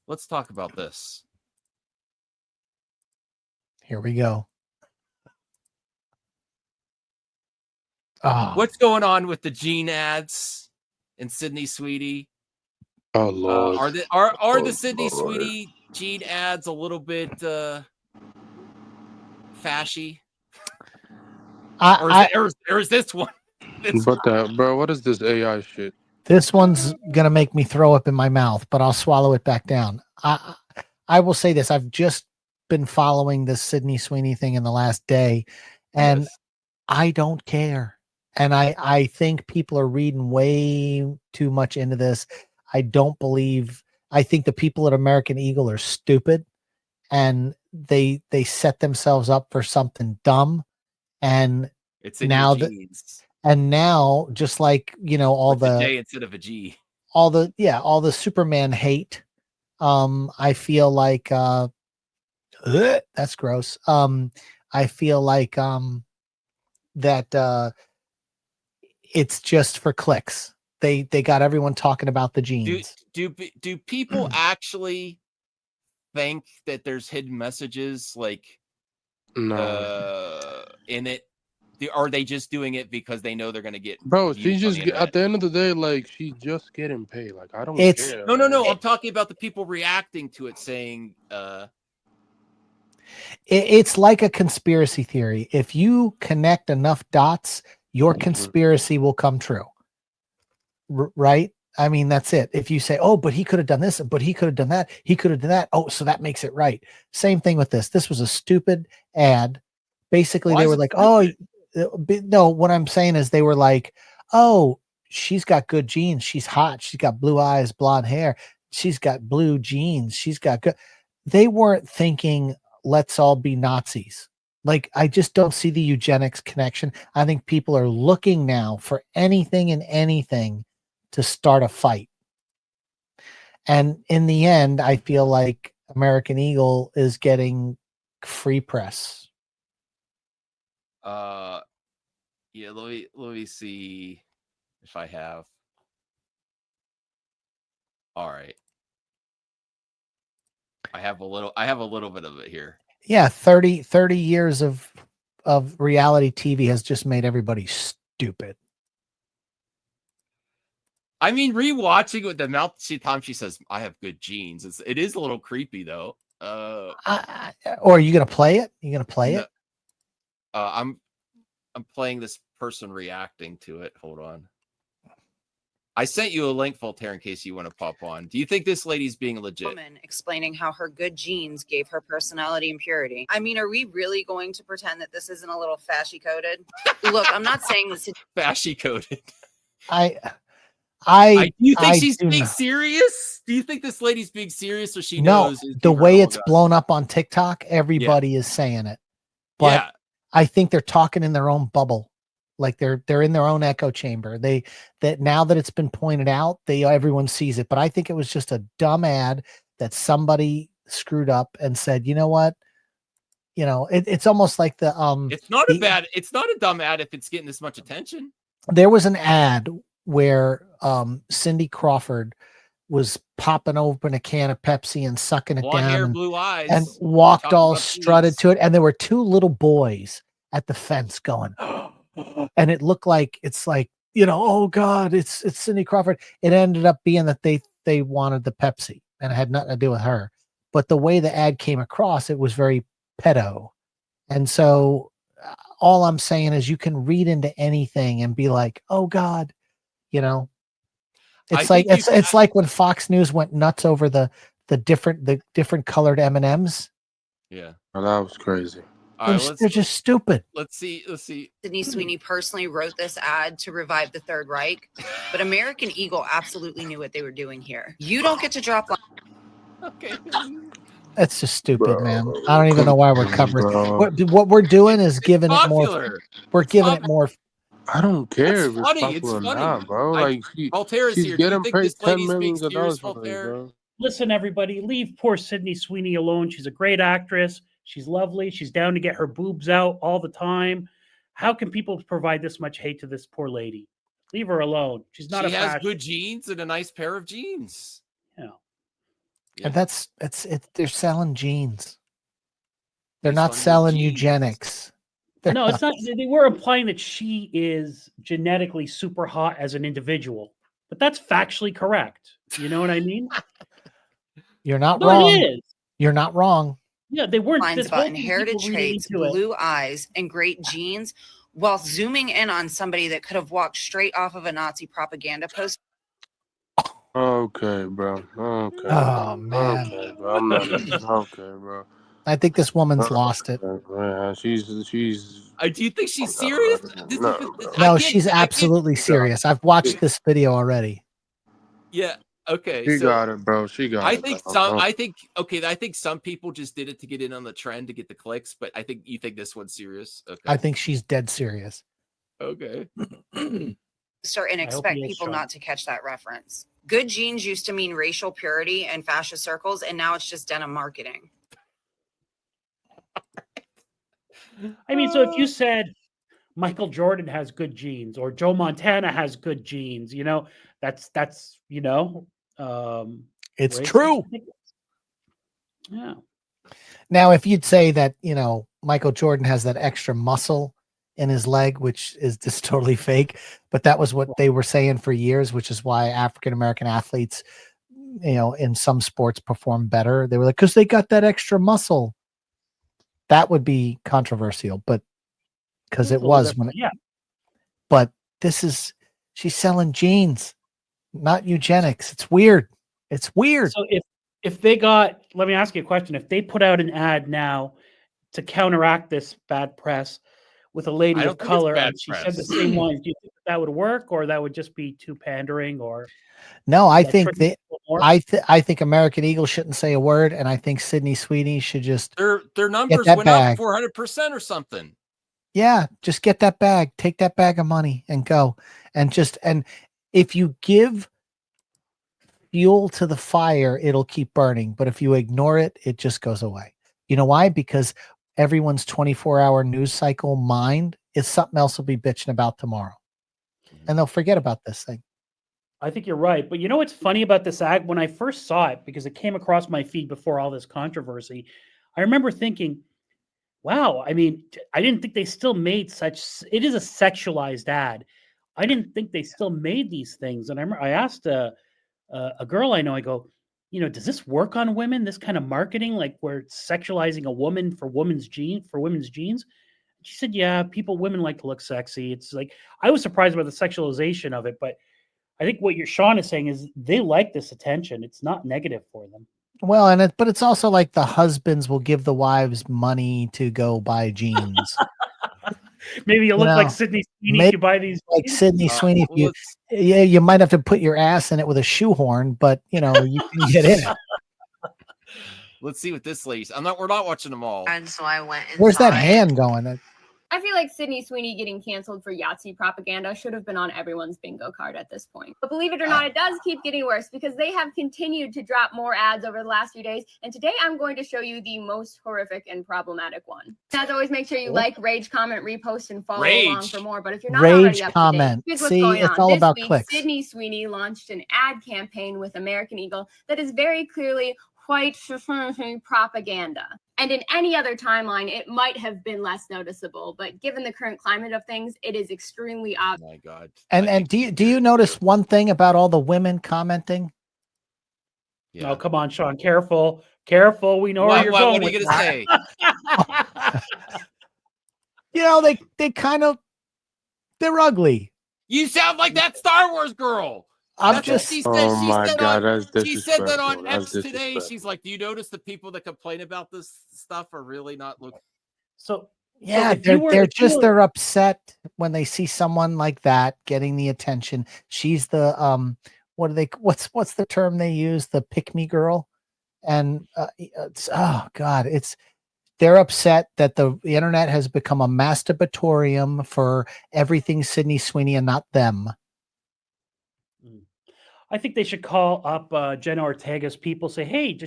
let's talk about this. Here we go. Oh. What's going on with the Gene ads and Sydney Sweeney? Oh Lord, are the Sydney Sweeney Gene ads a little bit fashy? Or is this one? Bro, what is this AI shit? This one's gonna make me throw up in my mouth, but I'll swallow it back down. I will say this: I've just been following this Sydney Sweeney thing in the last day, and Yes. I don't care. And I think people are reading way too much into this. I don't believe. I think the people at American Eagle are stupid, and they set themselves up for something dumb. And It's in now your genes. And now, just like, all With a J instead of a G, all the Superman hate. I feel like that's gross. I feel like that it's just for clicks. They got everyone talking about the genes. Do people actually think that there's hidden messages like in it? Are they just doing it because they know they're going to get? Bro, she's just at the end of the day, like, she's just getting paid. Like, I don't care. No. I'm talking about the people reacting to it, saying it's like a conspiracy theory. If you connect enough dots, your conspiracy will come true. Right? I mean, that's it. If you say, oh, but he could have done this, but he could have done that, he could have done that. Oh, so that makes it right. Same thing with this. This was a stupid ad. Basically, they were like, oh, no, what I'm saying is they were like, oh, she's got good genes. She's hot. She's got blue eyes, blonde hair. She's got blue jeans. She's got good. They weren't thinking, let's all be Nazis. Like, I just don't see the eugenics connection. I think people are looking now for anything and anything to start a fight. And in the end, I feel like American Eagle is getting free press. Yeah, let me see if I have. All right. I have a little bit of it here. Yeah, 30 years of reality TV has just made everybody stupid. I mean, rewatching with the amount she says, I have good genes. It is a little creepy though. Or are you gonna play it? You gonna play it? I'm playing this person reacting to it. Hold on. I sent you a link, Voltaire, in case you want to pop on. Do you think this lady's being legit? Woman explaining how her good genes gave her personality and purity. I mean, are we really going to pretend that this isn't a little fashy coded? Look, I'm not saying this. Fashy coded. Do you think she's being serious? Do you think this lady's being serious, or she knows? The way it's blown up on TikTok, everybody is saying it. But I think they're talking in their own bubble, like they're in their own echo chamber. That now that it's been pointed out, everyone sees it. But I think it was just a dumb ad that somebody screwed up and said, you know what? It's almost like the It's not a dumb ad if it's getting this much attention. There was an ad where Cindy Crawford was popping open a can of Pepsi and sucking it Blonde down, hair, blue eyes, and walked all strutted to it. And there were two little boys at the fence going, and it looked like it's like, oh God, it's Cindy Crawford. It ended up being that they wanted the Pepsi, and it had nothing to do with her. But the way the ad came across, it was very pedo. And so all I'm saying is you can read into anything and be like, oh God, it's like when Fox News went nuts over the different colored M&Ms. Yeah. Oh, that was crazy. They're just stupid. Let's see. Sydney Sweeney personally wrote this ad to revive the Third Reich, but American Eagle absolutely knew what they were doing here. You don't get to drop. Okay. That's just stupid, man. I don't even know why we're covering. What we're doing is giving it more. We're giving it more. I don't care if funny. it's popular or not, bro. Like, Voltaire is she's here. getting Do you think paid this $10 lady's million being serious, for this, bro. Listen, everybody, leave poor Sydney Sweeney alone. She's a great actress. She's lovely. She's down to get her boobs out all the time. How can people provide this much hate to this poor lady? Leave her alone. She's not. She has good genes and a nice pair of jeans. Yeah. And that's it. They're selling genes. They're Based not on your selling genes. eugenics. They're No, it's not. They were implying that she is genetically super hot as an individual, but that's factually correct. You know what I mean? You're not No, wrong. it is. You're not wrong. Yeah, they weren't. Lines This about whole thing, inherited people reading traits, into it. blue eyes, and great genes, while zooming in on somebody that could have walked straight off of a Nazi propaganda poster. Okay, bro. Okay. Oh, man. Okay, bro. I'm not. Okay, bro. I think this woman's lost it. Yeah, she's. Do you think she's serious? No, she's absolutely serious. I've watched this video already. Yeah. Okay. She so got it, bro. She got I it. think bro. some. I think some people just did it to get in on the trend to get the clicks. But I think you think this one's serious. Okay. I think she's dead serious. Okay. And hope expect he is, people Sean. not to catch that reference. Good genes used to mean racial purity in fascist circles, and now it's just denim marketing. I mean, so if you said Michael Jordan has good genes or Joe Montana has good genes, you know, that's It's racist. true. Yeah. Now, if you'd say that, Michael Jordan has that extra muscle in his leg, which is just totally fake, but that was what they were saying for years, which is why African-American athletes, in some sports perform better. They were like, because they got that extra muscle. That would be controversial, but because it was when yeah. But she's selling genes, not eugenics. It's weird. It's weird. So if they got, let me ask you a question. If they put out an ad now to counteract this bad press with a lady of color and she said the same lines, do you think that would work, or that would just be too pandering? Or no, I think trigger people more? I think American Eagle shouldn't say a word, and I think Sydney Sweeney should just Their numbers that went bag. up 400% or something. Yeah, just get that bag, take that bag of money and go. And if you give fuel to the fire, it'll keep burning. But if you ignore it, it just goes away. You know why? Because everyone's 24-hour news cycle mind is something else will be bitching about tomorrow. And they'll forget about this thing. I think you're right. But you know what's funny about this ad? When I first saw it, because it came across my feed before all this controversy, I remember thinking, wow, I mean, I didn't think they still made it is a sexualized ad. I didn't think they still made these things. And I asked a girl I know, I go, does this work on women? This kind of marketing, like where it's sexualizing a woman for women's genes? She said, yeah, women like to look sexy. It's like, I was surprised about the sexualization of it, but I think what Sean is saying is they like this attention. It's not negative for them. Well, but it's also like the husbands will give the wives money to go buy jeans. Maybe you look like Sydney Sweeney if you buy these. Like Sydney Sweeney, you might have to put your ass in it with a shoehorn, but you can get in it. Let's see what this lady's. We're not watching them all. And so I went inside. Where's that hand going? I feel like Sydney Sweeney getting canceled for Yahtzee propaganda should have been on everyone's bingo card at this point. But believe it or not, it does keep getting worse because they have continued to drop more ads over the last few days. And today I'm going to show you the most horrific and problematic one. As always, make sure you like, rage, comment, repost, and follow along for more. But if you're not already up to date, here's what's going on. All this about week, clicks. Sydney Sweeney launched an ad campaign with American Eagle that is very clearly white propaganda. And in any other timeline, it might have been less noticeable, but given the current climate of things, it is extremely obvious. Oh my God. And do you notice one thing about all the women commenting? Yeah. Oh, come on, Sean. Careful. We know where you're going. What are you gonna say? They're ugly. You sound like that Star Wars girl. She said that on X today. She's like, do you notice the people that complain about this stuff are really not looking? So yeah, they're upset when they see someone like that getting the attention. She's the what's the term they use? The pick me girl. And they're upset that the internet has become a masturbatorium for everything Sydney Sweeney and not them. I think they should call up Jenna Ortega's people, say, hey, just